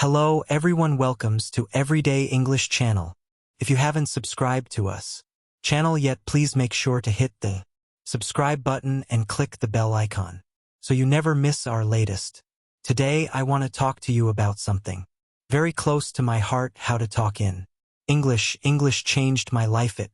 Hello everyone, welcomes to Everyday English channel. If you haven't subscribed to us channel yet, please make sure to hit the subscribe button and click the bell icon so you never miss our latest. Today I want to talk to you about something very close to my heart: how to talk in English. English changed my life. It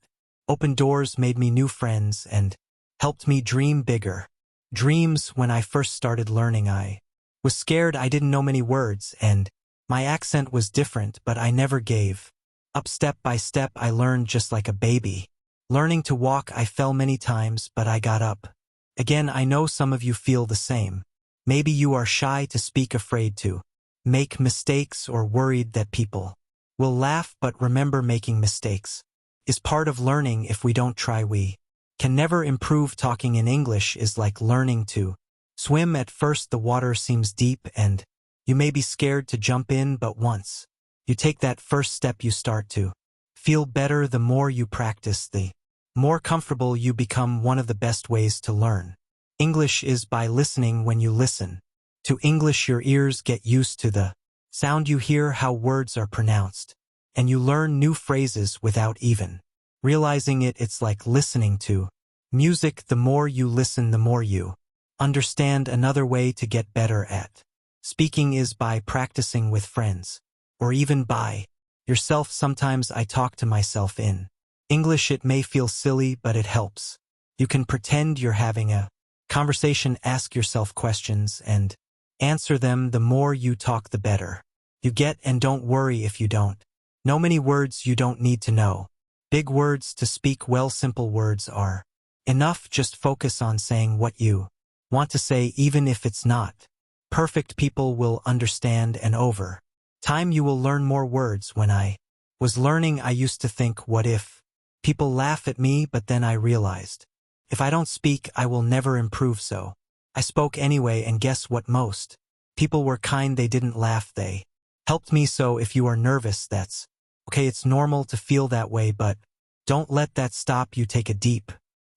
opened doors, made me new friends, and helped me dream bigger dreams. When I first started learning, I was scared. I didn't know many words, and my accent was different, but I never gave up. Step by step, I learned just like a baby learning to walk. I fell many times, but I got up again. I know some of you feel the same. Maybe you are shy to speak, afraid to make mistakes, or worried that people will laugh. But remember, making mistakes is part of learning. If we don't try, we can never improve. Talking in English is like learning to swim. At first, the water seems deep, and you may be scared to jump in, but once you take that first step, you start to feel better. The more you practice, the more comfortable you become. One of the best ways to learn English is by listening. When you listen to English, your ears get used to the sound. You hear how words are pronounced, and you learn new phrases without even realizing it. It's like listening to music. The more you listen, the more you understand. Another way to get better at speaking is by practicing with friends, or even by yourself. Sometimes I talk to myself in English. It may feel silly, but it helps. You can pretend you're having a conversation, ask yourself questions, and answer them. The more you talk, the better you get. And don't worry if you don't know many words. You don't need to know big words to speak well. Simple words are enough. Just focus on saying what you want to say, even if it's not perfect. People will understand, and over time you will learn more words. When I was learning, I used to think, what if people laugh at me? But then I realized, if I don't speak, I will never improve. So I spoke anyway, and guess what? Most people were kind. They didn't laugh, they helped me. So if you are nervous, that's okay. It's normal to feel that way, but don't let that stop you. Take a deep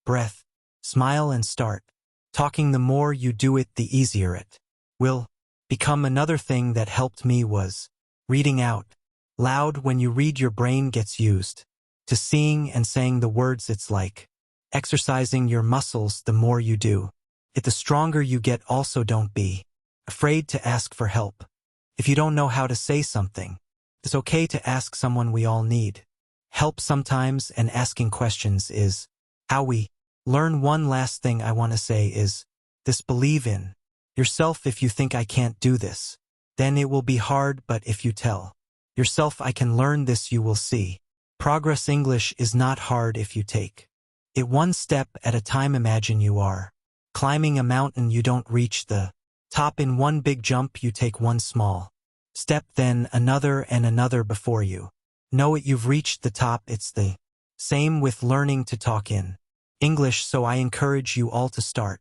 breath, smile, and start talking. The more you do it, the easier it will become. Another thing that helped me was reading out loud. When you read, your brain gets used to seeing and saying the words. It's like exercising your muscles. The more you do it, the stronger you get. Also, don't be afraid to ask for help. If you don't know how to say something, it's okay to ask someone. We all need help sometimes, and asking questions is how we learn. One last thing I want to say is this: believe in yourself. If you think, I can't do this, then it will be hard. But if you tell yourself, I can learn this, you will see progress. English is not hard if you take it one step at a time. Imagine you are climbing a mountain. You don't reach the top in one big jump. You take one small step, then another and another. Before you know it, you've reached the top. It's the same with learning to talk in English. So I encourage you all to start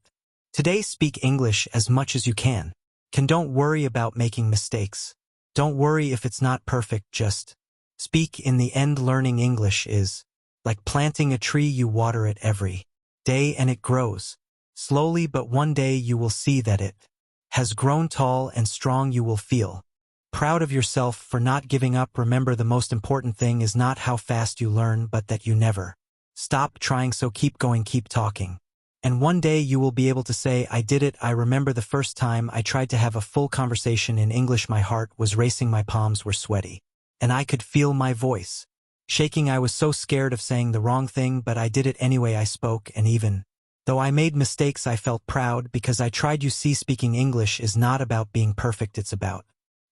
today. Speak English as much as you can. Don't worry about making mistakes. Don't worry if it's not perfect. Just speak. In the end, learning English is like planting a tree. You water it every day, and it grows slowly, but one day you will see that it has grown tall and strong. You will feel proud of yourself for not giving up. Remember, the most important thing is not how fast you learn, but that you never stop trying. So keep going, keep talking, and one day you will be able to say, I did it. I remember the first time I tried to have a full conversation in English. My heart was racing, my palms were sweaty, and I could feel my voice shaking. I was so scared of saying the wrong thing, but I did it anyway. I spoke, and even though I made mistakes, I felt proud because I tried. You see, speaking English is not about being perfect. It's about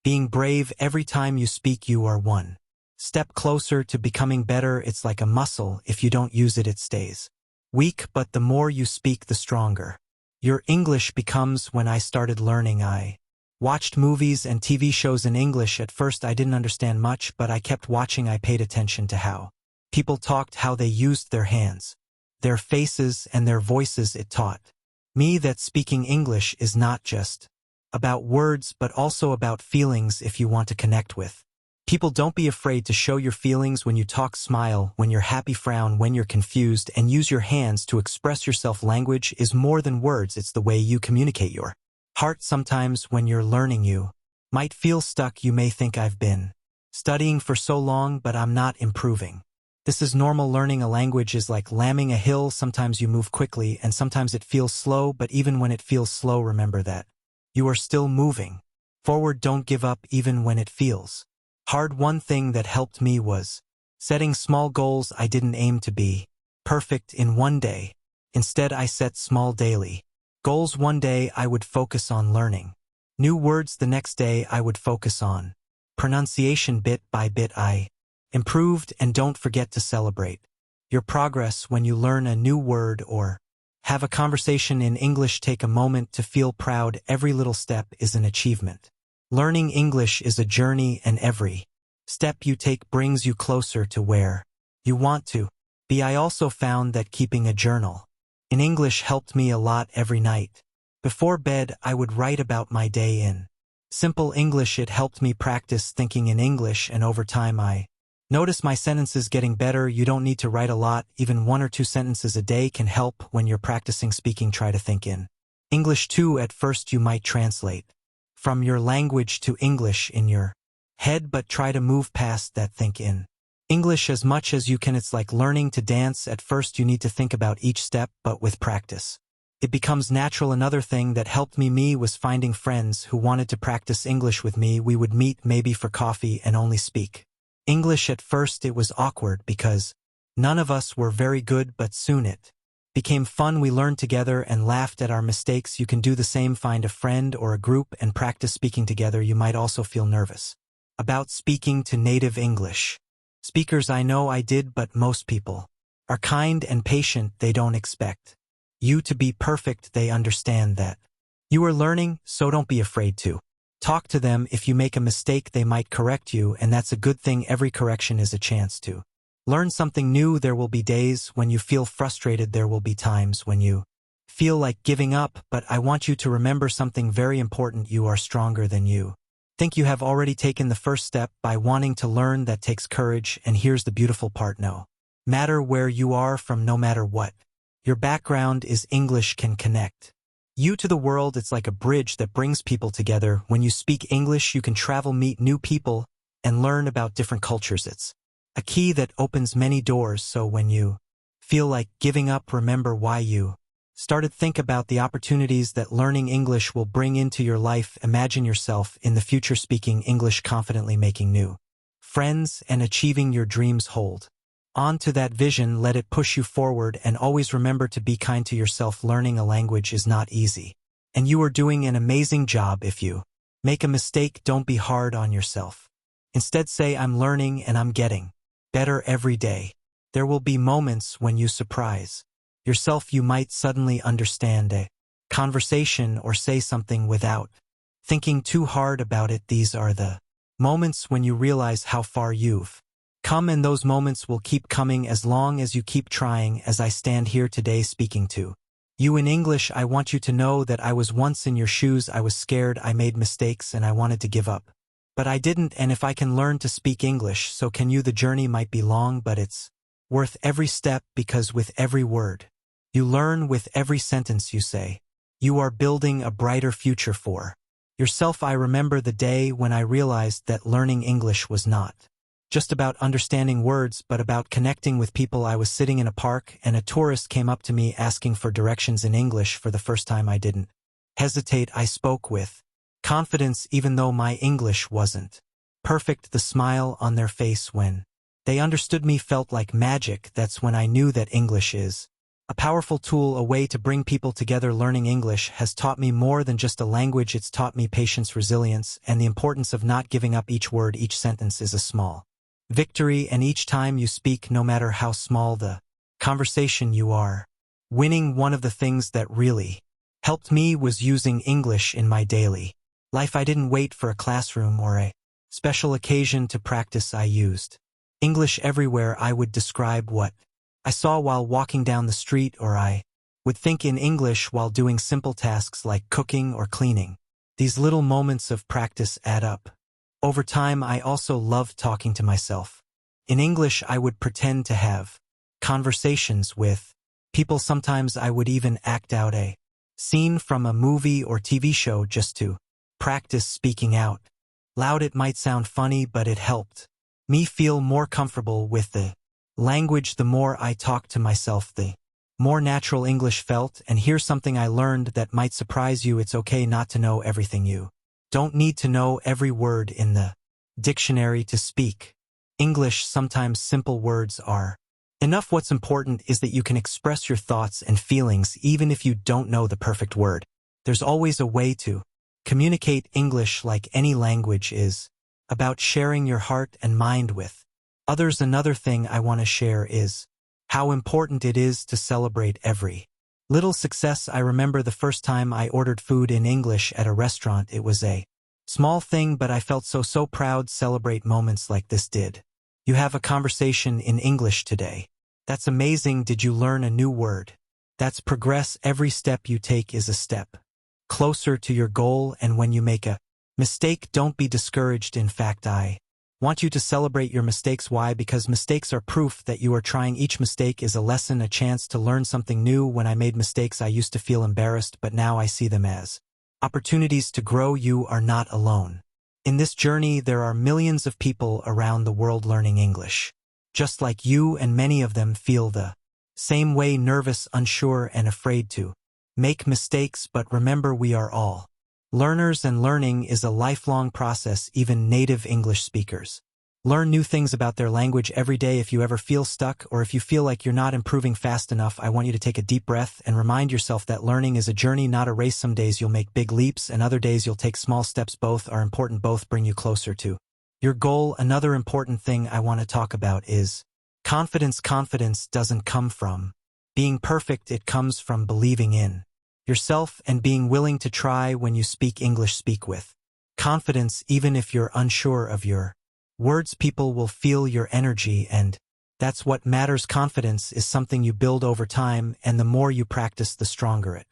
being brave. Every time you speak, you are one step closer to becoming better. It's like a muscle. If you don't use it, it stays weak, but the more you speak, the stronger your English becomes. When I started learning, I watched movies and TV shows in English. At first, I didn't understand much, but I kept watching. I paid attention to how people talked, how they used their hands, their faces, and their voices. It taught me that speaking English is not just about words, but also about feelings. If you want to connect with people, don't be afraid to show your feelings. When you talk, smile. When you're happy, frown. When you're confused, and use your hands to express yourself. Language is more than words. It's the way you communicate your heart. Sometimes when you're learning, you Might feel stuck. You may think I've been studying for so long, but I'm not improving. This is normal. Learning a language is like lambing a hill. Sometimes you move quickly and sometimes it feels slow, but even when it feels slow, remember that you are still moving forward. Don't give up even when it feels hard. One thing that helped me was setting small goals. I didn't aim to be perfect in one day. Instead, I set small daily goals. One day I would focus on learning new words. The next day I would focus on pronunciation. Bit by bit I improved. And don't forget to celebrate your progress when you learn a new word or have a conversation in English. Take a moment to feel proud. Every little step is an achievement. Learning English is a journey, and every step you take brings you closer to where you want to be. I also found that keeping a journal in English helped me a lot. Every night before bed, I would write about my day in simple English. It helped me practice thinking in English, and over time I notice my sentences getting better. You don't need to write a lot. Even 1 or 2 sentences a day can help when you're practicing speaking. Try to think in English too. At first you might translate from your language to English in your head, but try to move past that. Think in English as much as you can. It's like learning to dance. At first you need to think about each step, but with practice it becomes natural. Another thing that helped me was finding friends who wanted to practice English with me. We would meet maybe for coffee and only speak English. At first it was awkward because none of us were very good, but soon it became fun. We learned together and laughed at our mistakes. You can do the same. Find a friend or a group and practice speaking together. You might also feel nervous about speaking to native English speakers. I know I did, but most people are kind and patient. They don't expect you to be perfect. They understand that you are learning, so don't be afraid to talk to them. If you make a mistake, they might correct you, and that's a good thing. Every correction is a chance to learn something new. There will be days when you feel frustrated. There will be times when you feel like giving up, but I want you to remember something very important. You are stronger than you think. You have already taken the first step by wanting to learn. That takes courage, and here's the beautiful part. No matter where you are from, no matter what your background is, English can connect you to the world. It's like a bridge that brings people together. When you speak English, you can travel, meet new people, and learn about different cultures. It's a key that opens many doors. So when you feel like giving up, remember why you started. Think about the opportunities that learning English will bring into your life. Imagine yourself in the future speaking English confidently, making new friends, and achieving your dreams. Hold on to that vision. Let it push you forward, and always remember to be kind to yourself. Learning a language is not easy, and you are doing an amazing job. If you make a mistake, don't be hard on yourself. Instead, say, I'm learning and I'm getting better every day. There will be moments when you surprise yourself. You might suddenly understand a conversation or say something without thinking too hard about it. These are the moments when you realize how far you've come, and those moments will keep coming as long as you keep trying. As I stand here today speaking to you in English, I want you to know that I was once in your shoes. I was scared, I made mistakes, and I wanted to give up. But I didn't, and if I can learn to speak English, so can you. The journey might be long, but it's worth every step, because with every word you learn, with every sentence you say, you are building a brighter future for yourself. I remember the day when I realized that learning English was not just about understanding words, but about connecting with people. I was sitting in a park, and a tourist came up to me asking for directions in English. For the first time, I didn't hesitate. I spoke with confidence, even though my English wasn't perfect. The smile on their face when they understood me felt like magic. That's when I knew that English is a powerful tool, a way to bring people together. Learning English has taught me more than just a language. It's taught me patience, resilience, and the importance of not giving up. Each word, each sentence is a small victory, and each time you speak, no matter how small the conversation, you are winning. One of the things that really helped me was using English in my daily life. I didn't wait for a classroom or a special occasion to practice. I used English everywhere. I would describe what I saw while walking down the street, or I would think in English while doing simple tasks like cooking or cleaning. These little moments of practice add up. Over time, I also loved talking to myself. In English, I would pretend to have conversations with people. Sometimes I would even act out a scene from a movie or TV show just to practice speaking out Loud it might sound funny, but it helped me feel more comfortable with the language. The more I talked to myself, the more natural English felt. And here's something I learned that might surprise you. It's okay not to know everything. You don't need to know every word in the dictionary to speak English. Sometimes simple words are enough. What's important is that you can express your thoughts and feelings even if you don't know the perfect word. There's always a way to communicate. English, like any language, is about sharing your heart and mind with others. Another thing I want to share is how important it is to celebrate every little success. I remember the first time I ordered food in English at a restaurant. It was a small thing, but I felt so proud. Celebrate moments like this. Did you have a conversation in English today? That's amazing. Did you learn a new word? That's progress. Every step you take is a step closer to your goal. And when you make a mistake, don't be discouraged. In fact, I want you to celebrate your mistakes. Why? Because mistakes are proof that you are trying. Each mistake is a lesson, a chance to learn something new. When I made mistakes, I used to feel embarrassed, but now I see them as opportunities to grow. You are not alone in this journey. There are millions of people around the world learning English just like you, and many of them feel the same way, nervous, unsure, and afraid to make mistakes. But remember, we are all learners, and learning is a lifelong process. Even native English speakers learn new things about their language every day. If you ever feel stuck, or if you feel like you're not improving fast enough, I want you to take a deep breath and remind yourself that learning is a journey, not a race. Some days you'll make big leaps, and other days you'll take small steps. Both are important. Both bring you closer to your goal. Another important thing I want to talk about is confidence. Confidence doesn't come from being perfect. It comes from believing in yourself and being willing to try. When you speak English, speak with confidence. Even if you're unsure of your words, people will feel your energy, and that's what matters. Confidence is something you build over time, and the more you practice, the stronger it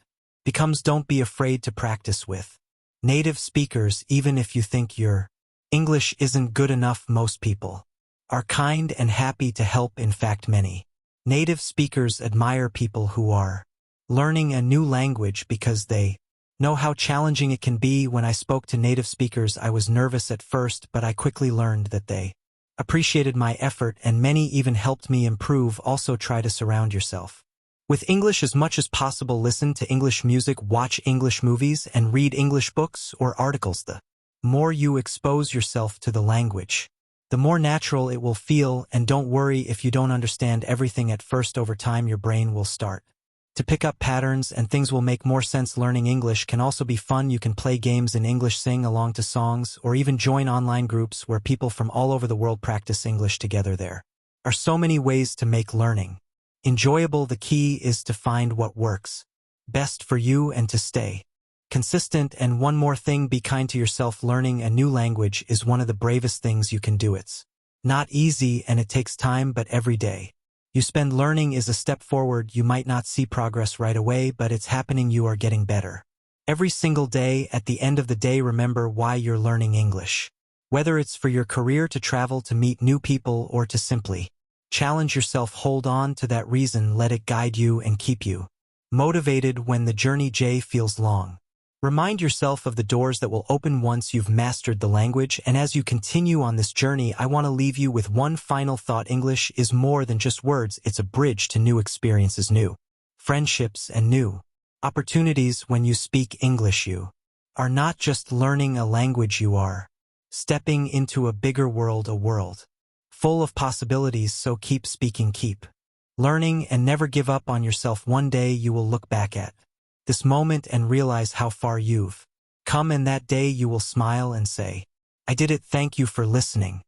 becomes. Don't be afraid to practice with native speakers, even if you think your English isn't good enough. Most people are kind and happy to help. In fact, many native speakers admire people who are learning a new language because they know how challenging it can be. When I spoke to native speakers, I was nervous at first, but I quickly learned that they appreciated my effort, and many even helped me improve. Also, try to surround yourself with English as much as possible. Listen to English music, watch English movies, and read English books or articles. The more you expose yourself to the language, the more natural it will feel. And don't worry if you don't understand everything at first. Over time, your brain will start to pick up patterns, and things will make more sense. Learning English can also be fun. You can play games in English, sing along to songs, or even join online groups where people from all over the world practice English together. There are so many ways to make learning enjoyable. The key is to find what works best for you and to stay consistent. And one more thing, be kind to yourself. Learning a new language is one of the bravest things you can do. It's not easy and it takes time, but every day you spend learning is a step forward. You might not see progress right away, but it's happening. You are getting better every single day. At the end of the day, remember why you're learning English. Whether it's for your career, to travel, to meet new people, or to simply challenge yourself, hold on to that reason. Let it guide you and keep you motivated when the journey feels long. Remind yourself of the doors that will open once you've mastered the language. And as you continue on this journey, I want to leave you with one final thought. English is more than just words. It's a bridge to new experiences, new friendships, and new opportunities. When you speak English, you are not just learning a language, you are stepping into a bigger world, a world full of possibilities. So keep speaking, keep learning, and never give up on yourself. One day you will look back at this moment and realize how far you've come, and that day you will smile and say, I did it. Thank you for listening.